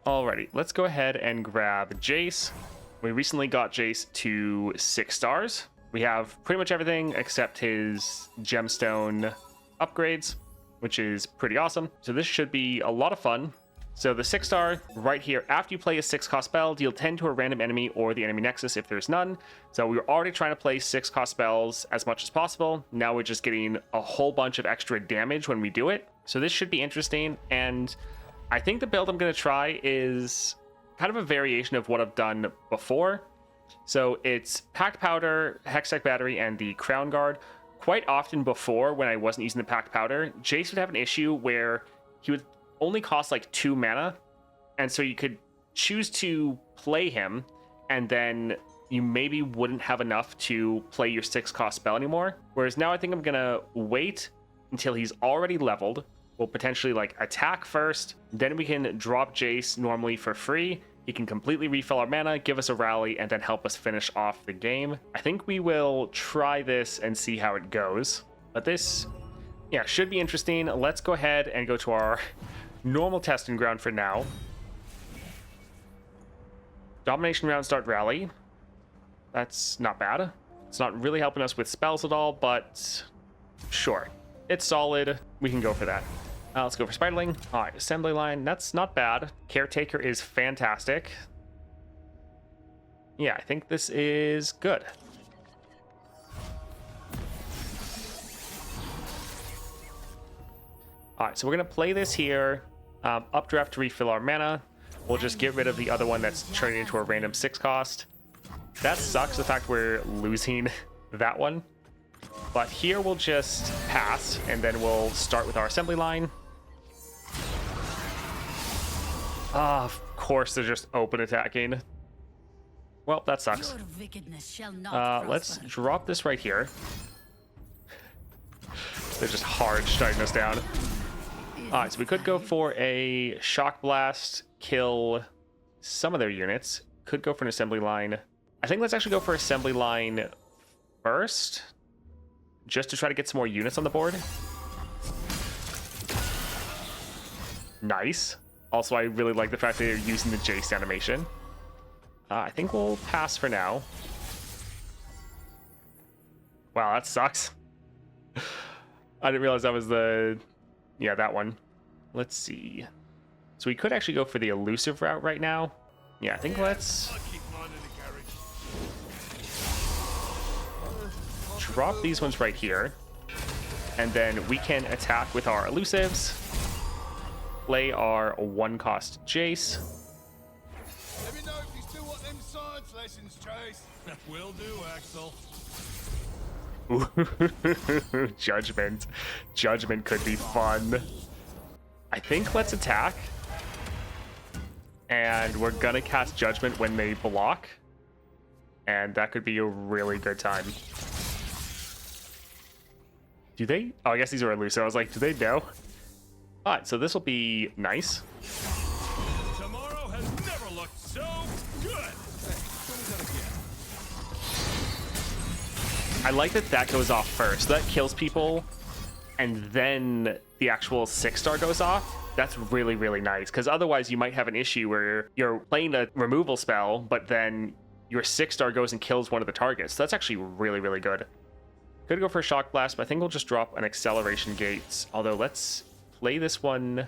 Alrighty, let's go ahead and grab Jace. We recently got Jace to 6 stars. We have pretty much everything except his gemstone upgrades, which is pretty awesome. So this should be a lot of fun. So the 6 star right here, after you play a 6 cost spell, deal 10 to a random enemy or the enemy nexus if there's none. So we were already trying to play 6 cost spells as much as possible. Now we're just getting a whole bunch of extra damage when we do it. So this should be interesting. And I think the build I'm going to try is kind of a variation of what I've done before. So it's Packed Powder, Hextech Battery, and the Crown Guard. Quite often before, when I wasn't using the Packed Powder, Jace would have an issue where he would only cost like 2 mana, and so you could choose to play him, and then you maybe wouldn't have enough to play your 6 cost spell anymore. Whereas now I think I'm gonna wait until he's already leveled. We'll potentially like attack first, then we can drop Jace normally for free. He can completely refill our mana, give us a rally, and then help us finish off the game. I think we will try this and see how it goes. But this, yeah, should be interesting. Let's go ahead and go to our normal testing ground for now. Domination round, start rally. That's not bad. It's not really helping us with spells at all, but sure. It's solid. We can go for that. Let's go for Spiderling. All right, assembly line. That's not bad. Caretaker is fantastic. Yeah, I think this is good. All right, so we're going to play this here. Updraft to refill our mana. We'll just get rid of the other one that's turning into a random 6 cost. That sucks, the fact we're losing that one. But here we'll just pass, and then we'll start with our assembly line. Of course, they're just open attacking. Well, that sucks. Let's drop this right here. They're just hard striking us down. Alright, so we could go for a Shock Blast, kill some of their units. Could go for an assembly line. I think let's actually go for assembly line first, just to try to get some more units on the board. Nice. Also, I really like the fact that they're using the Jace animation. I think we'll pass for now. Wow, that sucks. I didn't realize that was the... Yeah, that one. Let's see. So we could actually go for the elusive route right now. Yeah, I think let's... drop these ones right here. And then we can attack with our elusives. Play our 1-cost Jace. Let me know if you still want them science lessons, Jayce. Will do, Axel. Judgment. Judgment could be fun. I think let's attack. And we're gonna cast Judgment when they block. And that could be a really good time. Do they? Oh, I guess these are elusive. I was like, do they know? Alright, so this will be nice. Tomorrow has never looked so good. I like that that goes off first. That kills people, and then the actual 6-star goes off. That's really, really nice, because otherwise you might have an issue where you're playing a removal spell, but then your 6-star goes and kills one of the targets. So that's actually really, really good. Could go for a Shock Blast, but I think we'll just drop an Acceleration Gates. Although, let's play this one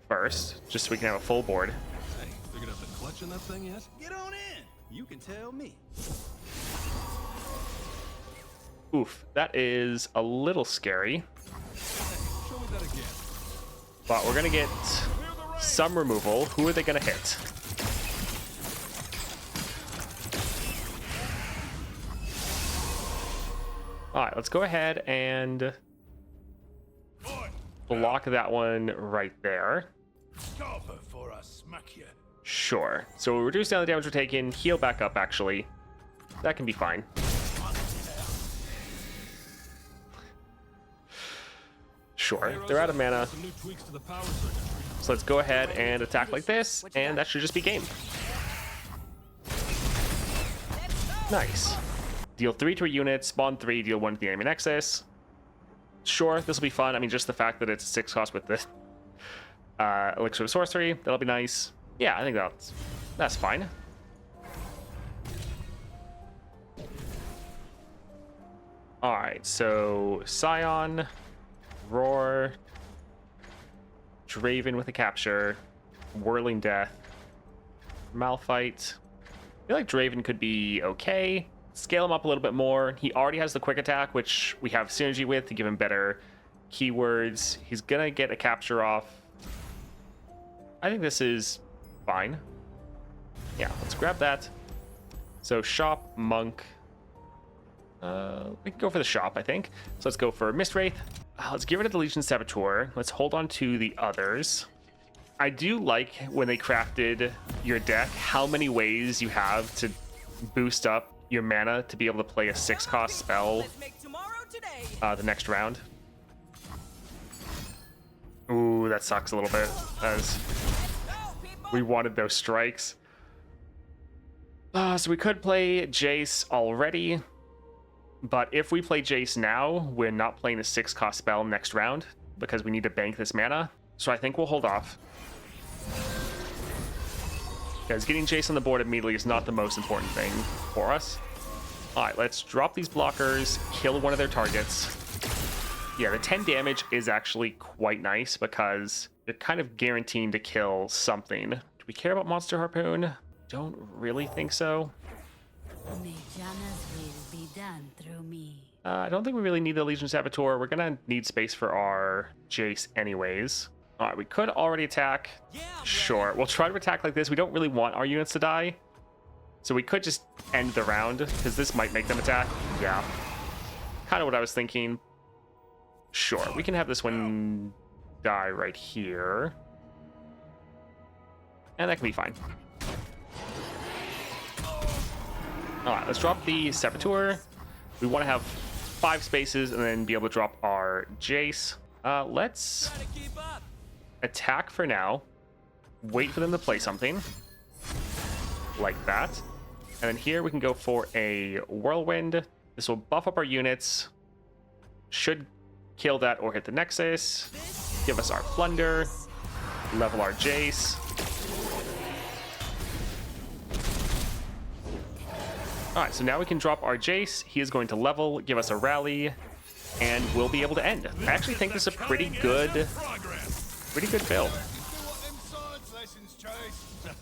first, just so we can have a full board. Hey, figured out the clutch in that thing yet? Get on in. You can tell me. Oof, that is a little scary. Show me that again. But we're gonna get some removal. Who are they gonna hit? Alright, let's go ahead and block that one right there. Cover for a smack you. Sure. So we'll reduce down the damage we're taking, heal back up actually. That can be fine. Sure, they're out of mana. Some new tweaks to the power circuitry. So let's go ahead and attack like this, and that should just be game. Nice. Deal 3 to a unit, spawn 3, deal 1 to the enemy nexus. Sure, this will be fun. I mean, just the fact that it's a 6 cost with the Elixir of Sorcery, that'll be nice. Yeah, I think that's fine. All right, so Scion, Roar, Draven with a capture, Whirling Death, Malphite. I feel like Draven could be okay. Scale him up a little bit more. He already has the quick attack, which we have synergy with to give him better keywords. He's gonna get a capture off. I think this is fine. Yeah, let's grab that. So shop, monk. We can go for the shop, I think. So let's go for Mist Wraith. Let's get rid of the Legion Saboteur. Let's hold on to the others. I do like when they crafted your deck, how many ways you have to boost up your mana to be able to play a 6-cost spell the next round. Ooh, that sucks a little bit, as we wanted those strikes. So we could play Jayce already, but if we play Jayce now, we're not playing a 6-cost spell next round because we need to bank this mana. So I think we'll hold off. Because getting Jayce on the board immediately is not the most important thing for us. Alright, let's drop these blockers, kill one of their targets. Yeah, the 10 damage is actually quite nice because you're kind of guaranteed to kill something. Do we care about Monster Harpoon? Don't really think so. Will be done through me. I don't think we really need the Legion Saboteur. We're gonna need space for our Jayce anyways. All right, we could already attack. Sure, we'll try to attack like this. We don't really want our units to die. So we could just end the round because this might make them attack. Yeah, kind of what I was thinking. Sure, we can have this one die right here. And that can be fine. All right, let's drop the Saboteur. We want to have 5 spaces and then be able to drop our Jayce. Let's attack for now. Wait for them to play something. Like that. And then here we can go for a Whirlwind. This will buff up our units. Should kill that or hit the Nexus. Give us our Plunder. Level our Jayce. Alright, so now we can drop our Jayce. He is going to level, give us a rally, and we'll be able to end. I actually think this is a pretty good build.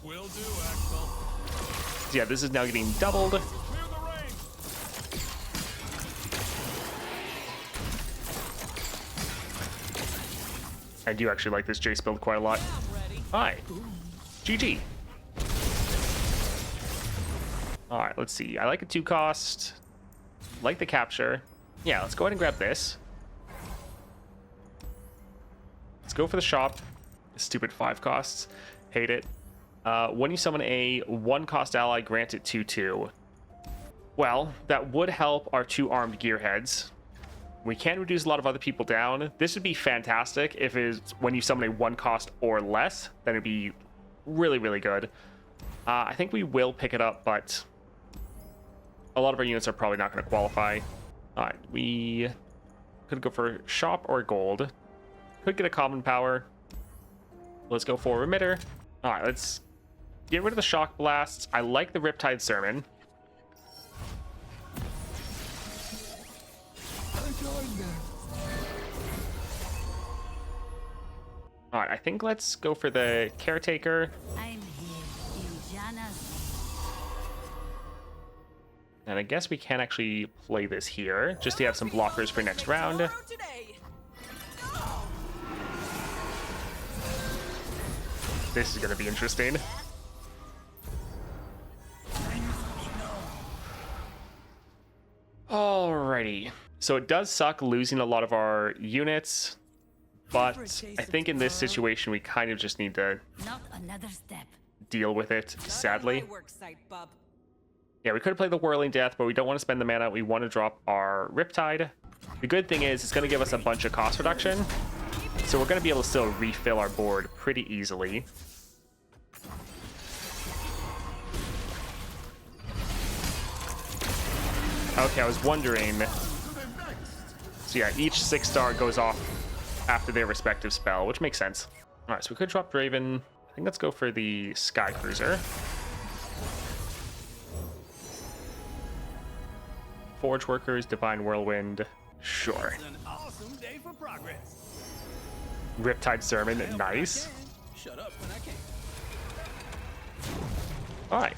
Will do, Axel. So yeah, this is now getting doubled. Clear the ring. I do actually like this Jayce build quite a lot. Hi. GG. Alright, let's see. I like a 2-cost. Like the capture. Yeah, let's go ahead and grab this. Let's go for the shop. Stupid 5 costs. Hate it. When you summon a 1-cost ally, grant it 2/2. Well, that would help our 2 armed gearheads. We can reduce a lot of other people down. This would be fantastic if it's when you summon a 1-cost or less. Then it'd be really, really good. I think we will pick it up, but a lot of our units are probably not going to qualify. All right, we could go for shop or gold. Could get a common power. Let's go for remitter. All right, let's get rid of the shock blasts. I like the Riptide Sermon. All right, I think let's go for the caretaker. I'm here in Jana's. And I guess we can actually play this here, just to have some blockers for next round. This is going to be interesting. Alrighty. So it does suck losing a lot of our units, but I think in this situation we kind of just need to Not another step. deal with it, sadly. Yeah, we could have played the Whirling Death, but we don't want to spend the mana. We want to drop our Riptide. The good thing is it's going to give us a bunch of cost reduction, so we're going to be able to still refill our board pretty easily. Okay, I was wondering. So yeah, each 6-star goes off after their respective spell, which makes sense. All right, so we could drop Draven. I think let's go for the Sky Cruiser. Forge Workers, Divine Whirlwind. Sure. It's an awesome day for progress. Riptide Sermon, Help when I nice. can, shut up when I can't. Alright.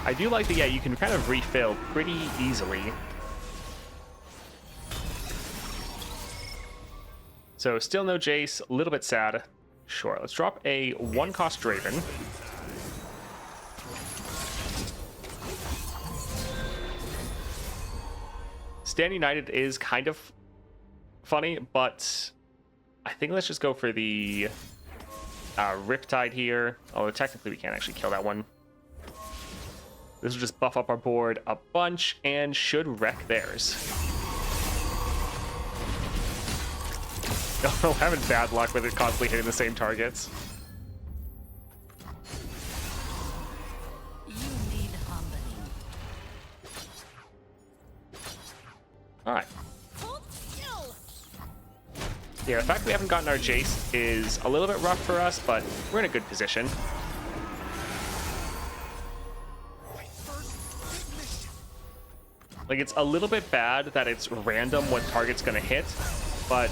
I do like that, yeah, you can kind of refill pretty easily. So still no Jace, a little bit sad. Sure, let's drop a 1-cost Draven. Stand United is kind of funny, but I think let's just go for the Riptide here. Although technically we can't actually kill that one. This will just buff up our board a bunch and should wreck theirs. I'm having bad luck with it constantly hitting the same targets. You need humbling. Alright. Yeah, the fact we haven't gotten our Jace is a little bit rough for us, but we're in a good position. Like, it's a little bit bad that it's random what target's gonna hit, but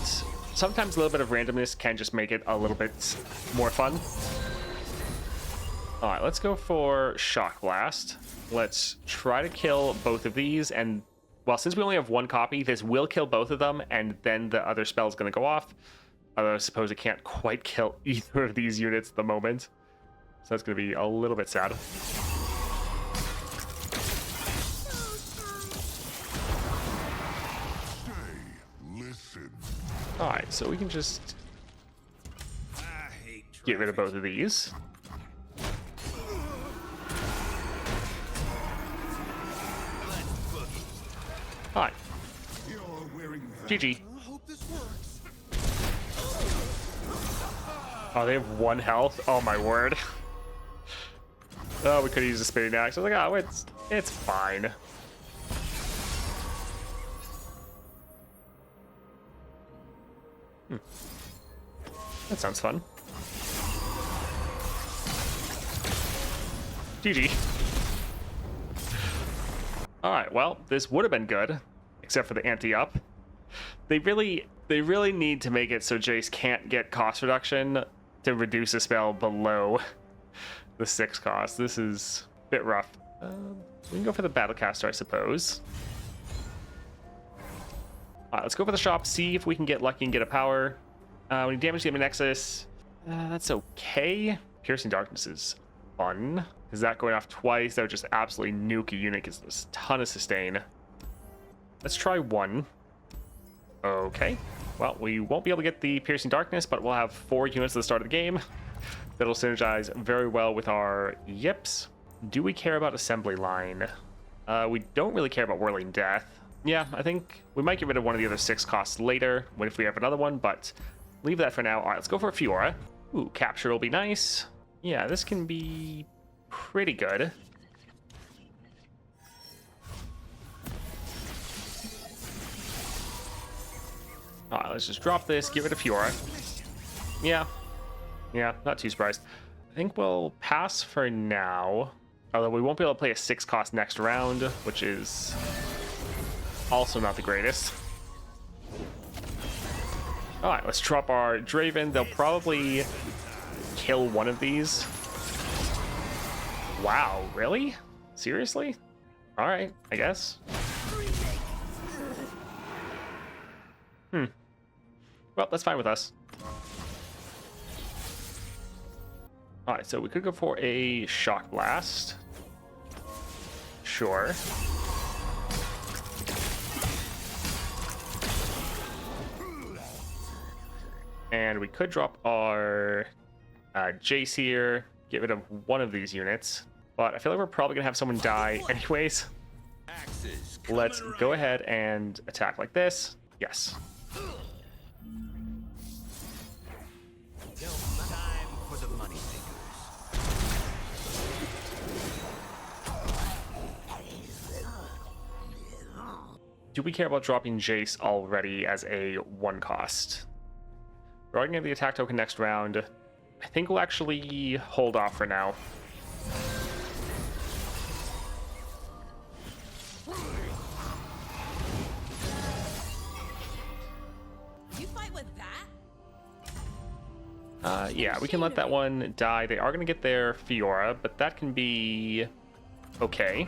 sometimes a little bit of randomness can just make it a little bit more fun. Alright, let's go for Shock Blast. Let's try to kill both of these, and well, since we only have one copy, this will kill both of them, and then the other spell is going to go off. Although I suppose it can't quite kill either of these units at the moment. So that's going to be a little bit sad. Alright, so we can just I hate get rid of both of these. Alright. GG. I hope this works. Oh, they have 1 health? Oh my word. Oh, we could have used a spinning axe. I was like, oh, it's fine. That sounds fun. GG. Alright, well, this would have been good, except for the anti-up. They really need to make it so Jace can't get cost reduction to reduce a spell below the 6 cost. This is a bit rough. We can go for the Battlecaster, I suppose. Alright, let's go for the shop, see if we can get lucky and get a power. When you damage the enemy Nexus, that's okay. Piercing Darkness is fun. Is that going off twice? That would just absolutely nuke a unit, gives us a ton of sustain. Let's try 1. Okay. Well, we won't be able to get the Piercing Darkness, but we'll have 4 units at the start of the game. That'll synergize very well with our Yips. Do we care about Assembly Line? We don't really care about Whirling Death. Yeah, I think we might get rid of one of the other 6 costs later, if we have another one, but leave that for now. All right, let's go for a Fiora. Ooh, Capture will be nice. Yeah, this can be pretty good. All right, let's just drop this, get rid of Fiora. Yeah, not too surprised. I think we'll pass for now, although we won't be able to play a 6 cost next round, which is also not the greatest. All right, let's drop our Draven. They'll probably kill one of these. Wow, really? Seriously? All right, I guess. Well, that's fine with us. All right, so we could go for a Shock Blast. Sure. And we could drop our Jayce here, get rid of one of these units. But I feel like we're probably gonna have someone die anyways. Let's go ahead and attack like this. Yes. Time for the money Do we care about dropping Jace already as a 1 cost? We're already gonna have the attack token next round. I I think we'll actually hold off for now. You fight with that? Yeah, we can let that one die. They are going to get their Fiora, but that can be okay.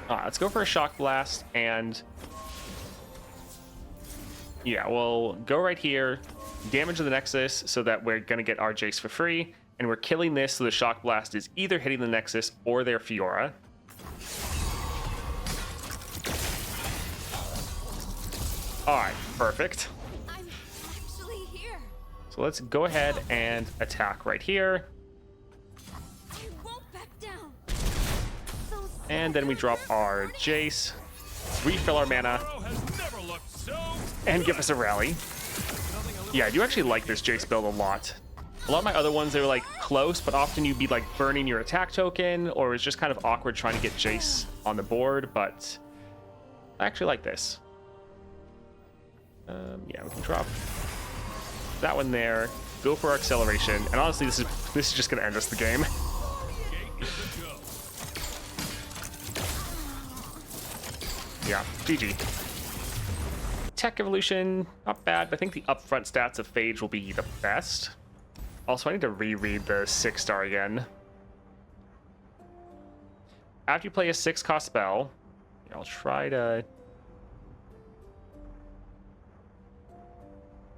Alright, let's go for a Shock Blast, and yeah, we'll go right here, damage the Nexus so that we're going to get our Jace for free, and we're killing this so the Shock Blast is either hitting the Nexus or their Fiora. Alright, perfect. I'm actually here. So let's go ahead and attack right here. I won't back down. So And then we drop our Jace, refill our mana, Tomorrow has never looked so and give us a rally. Yeah, I do actually like this Jace build a lot. A lot of my other ones, they were like close, but often you'd be like burning your attack token, or it's just kind of awkward trying to get Jace on the board, but I actually like this. Yeah, we can drop that one there, go for our acceleration, and honestly, this is just gonna end us the game. gate is a go. Yeah, GG. Tech evolution, not bad, but I think the upfront stats of Phage will be the best. Also, I need to reread the 6-star again. After you play a 6-cost spell, I'll try to...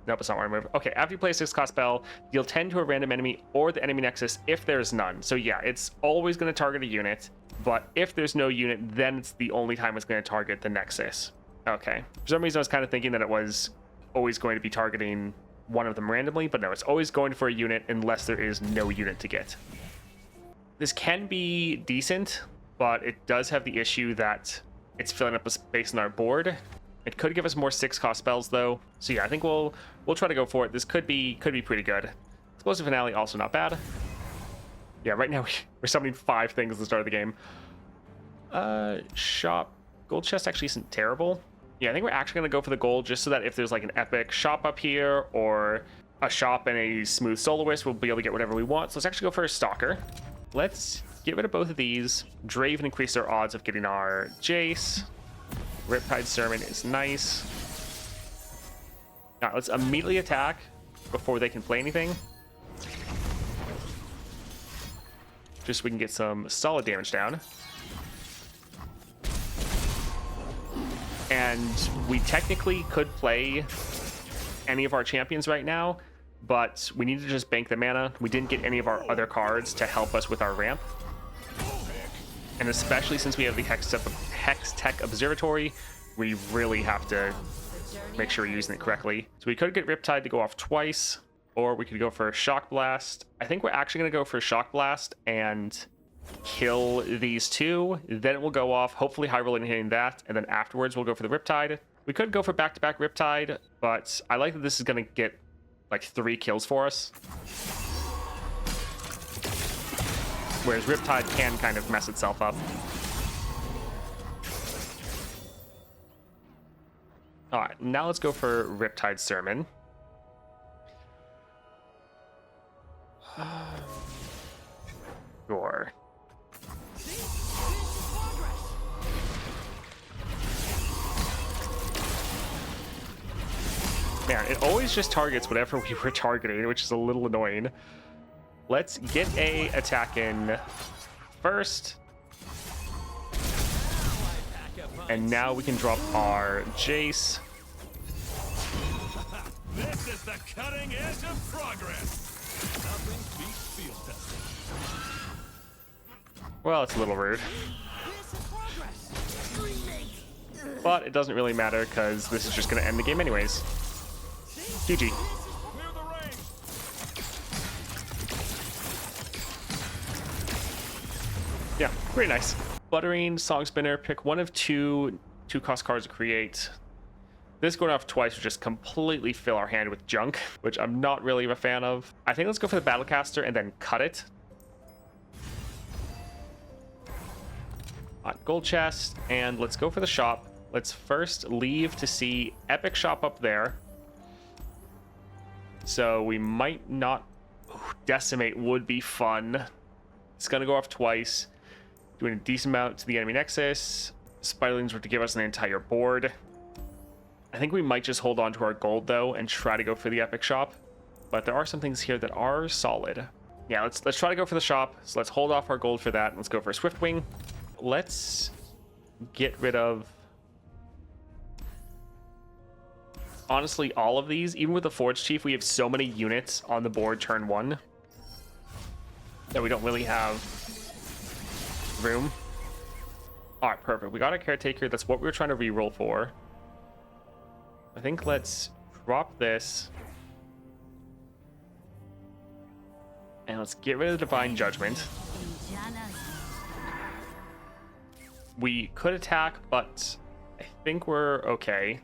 Nope, it's not what I move. Okay, after you play a 6-cost spell, deal 10 to a random enemy or the enemy nexus if there's none. So yeah, it's always going to target a unit, but if there's no unit, then it's the only time it's going to target the nexus. Okay. For some reason, I was kind of thinking that it was always going to be targeting one of them randomly, but no, it's always going for a unit unless there is no unit to get. This can be decent, but it does have the issue that it's filling up a space on our board. It could give us more 6-cost spells though. So yeah, I think we'll try to go for it. This could be pretty good. Explosive Finale, also not bad. Yeah, right now we're summoning 5 things at the start of the game. Shop. Gold chest actually isn't terrible. Yeah, I think we're actually going to go for the gold just so that if there's like an epic shop up here or a shop and a smooth soloist, we'll be able to get whatever we want. So let's actually go for a stalker. Let's get rid of both of these. Drave and increase our odds of getting our Jace. Riptide Sermon is nice. All right, let's immediately attack before they can play anything. Just so we can get some solid damage down. And we technically could play any of our champions right now, but we need to just bank the mana. We didn't get any of our other cards to help us with our ramp. And especially since we have the Hex Tech Observatory, we really have to make sure we're using it correctly. So we could get Riptide to go off twice, or we could go for a Shock Blast. I think we're actually going to go for a Shock Blast and kill these two. Then it will go off, hopefully high rolling and hitting that, and then afterwards we'll go for the Riptide. We could go for back-to-back Riptide, but I like that this is going to get like 3 kills for us. Whereas Riptide can kind of mess itself up. Alright, now let's go for Riptide Sermon. Sure. Man, it always just targets whatever we were targeting, which is a little annoying. Let's get a attack in first. And now we can drop our Jace. This is the cutting edge of progress. Nothing beats field testing. Well, it's a little rude. But it doesn't really matter because this is just going to end the game anyways. GG. Clear the ring. Yeah, pretty nice. Buttering, Song Spinner, pick one of 2 2-cost cards to create. This going off twice would just completely fill our hand with junk, which I'm not really a fan of. I think let's go for the Battlecaster and then cut it. Gold chest, and let's go for the shop. let's first leave to see Epic Shop up there. So we might not... Ooh, Decimate would be fun. It's going to go off twice. Doing a decent amount to the enemy nexus. Spiderlings were to give us an entire board. I think we might just hold on to our gold, though, and try to go for the Epic Shop. But there are some things here that are solid. Yeah, let's try to go for the shop. So let's hold off our gold for that. Let's go for a Swiftwing. Let's get rid of... honestly, all of these. Even with the Forge Chief, we have so many units on the board turn 1 that we don't really have room. All right, perfect. We got a Caretaker. That's what we were trying to reroll for. I think let's drop this. And let's get rid of Divine Judgment. We could attack, but I think we're okay.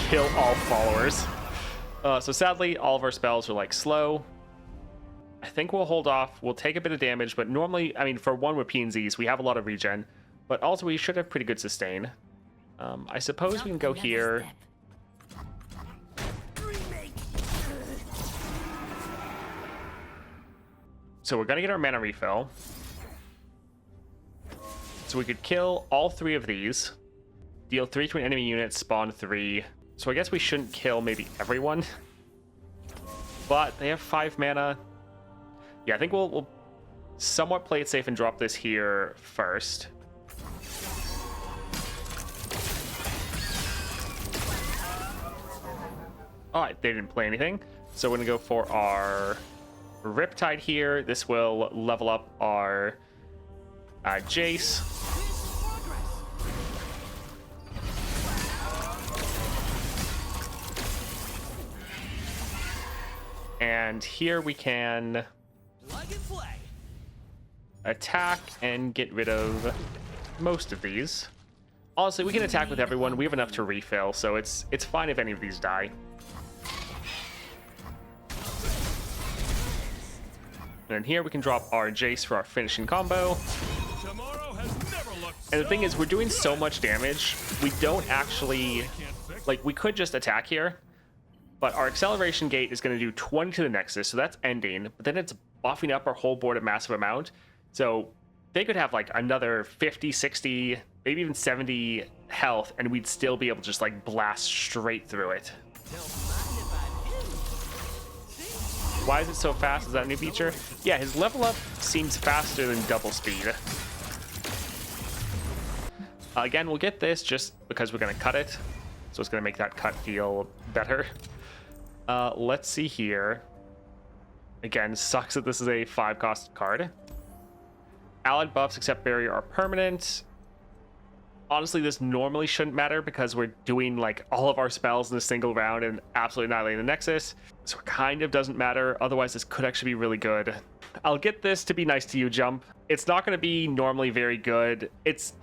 Kill all followers. So sadly, all of our spells are like slow. I think we'll hold off. We'll take a bit of damage, but normally, I mean, for one with P&Zs, we have a lot of regen, but also we should have pretty good sustain. I suppose we can go here. So we're gonna get our mana refill. So we could kill all 3 of these, deal 3 to an enemy unit, spawn 3. So I guess we shouldn't kill maybe everyone, but they have 5 mana. Yeah, I think we'll somewhat play it safe and drop this here first. All right, they didn't play anything. So we're gonna go for our Riptide here. This will level up our Jayce. And here we can attack and get rid of most of these. Honestly, we can attack with everyone. We have enough to refill, so it's fine if any of these die. And then here we can drop our Jayce for our finishing combo. And the thing is, we're doing so much damage, we don't actually... like, we could just attack here, but our acceleration gate is going to do 20 to the Nexus, so that's ending. But then it's buffing up our whole board a massive amount. So they could have like another 50, 60, maybe even 70 health, and we'd still be able to just like blast straight through it. Why is it so fast? Is that a new feature? Yeah, his level up seems faster than double speed. Again, we'll get this just because we're going to cut it. So it's going to make that cut feel better. Let's see here. Again, sucks that this is a 5-cost card. Allied buffs except barrier are permanent. Honestly, this normally shouldn't matter because we're doing like all of our spells in a single round and absolutely annihilating the Nexus. So it kind of doesn't matter. Otherwise, this could actually be really good. I'll get this to be nice to you, Jump. It's not going to be normally very good. It's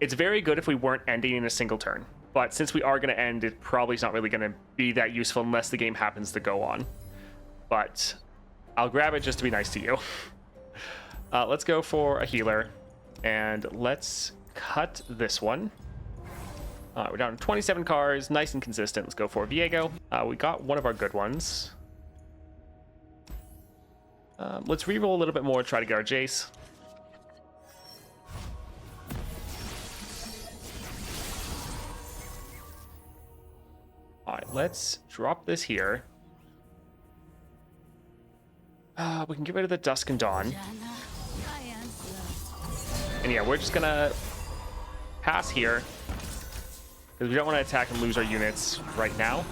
very good if we weren't ending in a single turn. But since we are going to end, it probably is not really going to be that useful unless the game happens to go on. But I'll grab it just to be nice to you. Let's go for a healer. And let's cut this one. We're down to 27 cards, nice and consistent. Let's go for Viego. We got one of our good ones. Let's reroll a little bit more, try to get our Jayce. All right, let's drop this here. We can get rid of the Dusk and Dawn. And yeah, we're just gonna pass here because we don't want to attack and lose our units right now.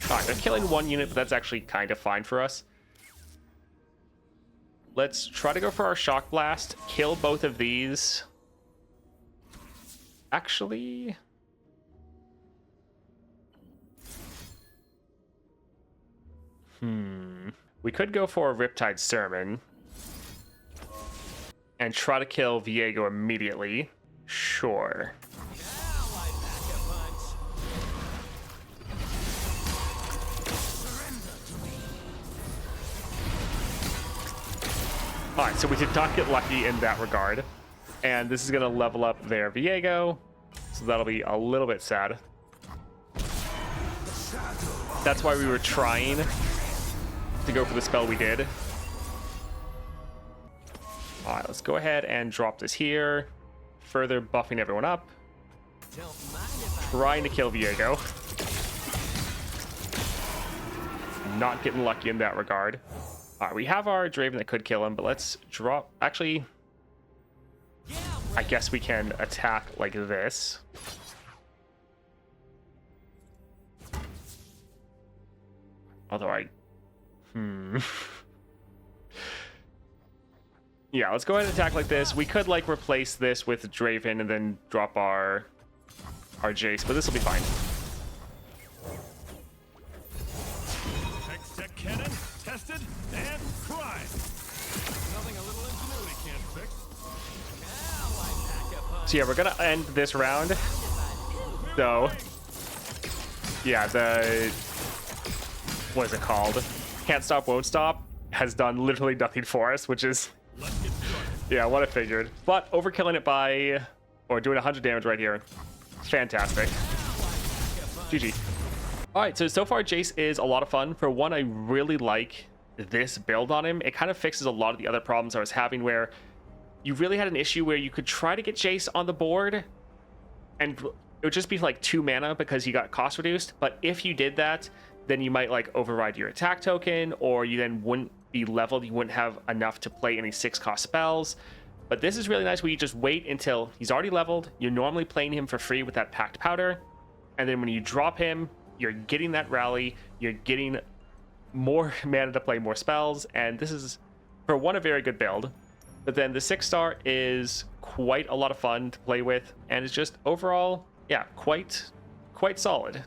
All right, they're killing one unit, but that's actually kind of fine for us. Let's try to go for our Shock Blast, kill both of these. Actually... we could go for a Riptide Sermon and try to kill Viego immediately. Sure. All right, so we did not get lucky in that regard. And this is going to level up their Viego. So that'll be a little bit sad. That's why we were trying to go for the spell we did. All right, let's go ahead and drop this here. Further buffing everyone up. Trying to kill Viego. Not getting lucky in that regard. All right, we have our Draven that could kill him, but let's drop... Actually, I guess we can attack like this. Although yeah, let's go ahead and attack like this. We could like replace this with Draven and then drop our Jace, but this will be fine. Tech cannon, tested, and prime. Nothing a little ingenuity can't fix. So yeah, we're gonna end this round. So yeah, what is it called? Can't Stop, Won't Stop has done literally nothing for us, which is, yeah, what I figured. But overkilling it by, or doing 100 damage right here, fantastic. GG. All right, so far Jace is a lot of fun. For one, I really like this build on him. It kind of fixes a lot of the other problems I was having where you really had an issue where you could try to get Jace on the board and it would just be like 2 mana because he got cost reduced. But if you did that, then you might like override your attack token, or you then wouldn't be leveled. You wouldn't have enough to play any 6-cost spells. But this is really nice where you just wait until he's already leveled. You're normally playing him for free with that packed powder. And then when you drop him, you're getting that rally. You're getting more mana to play more spells. And this is, for one, a very good build. But then the 6-star is quite a lot of fun to play with. And it's just overall, yeah, quite solid.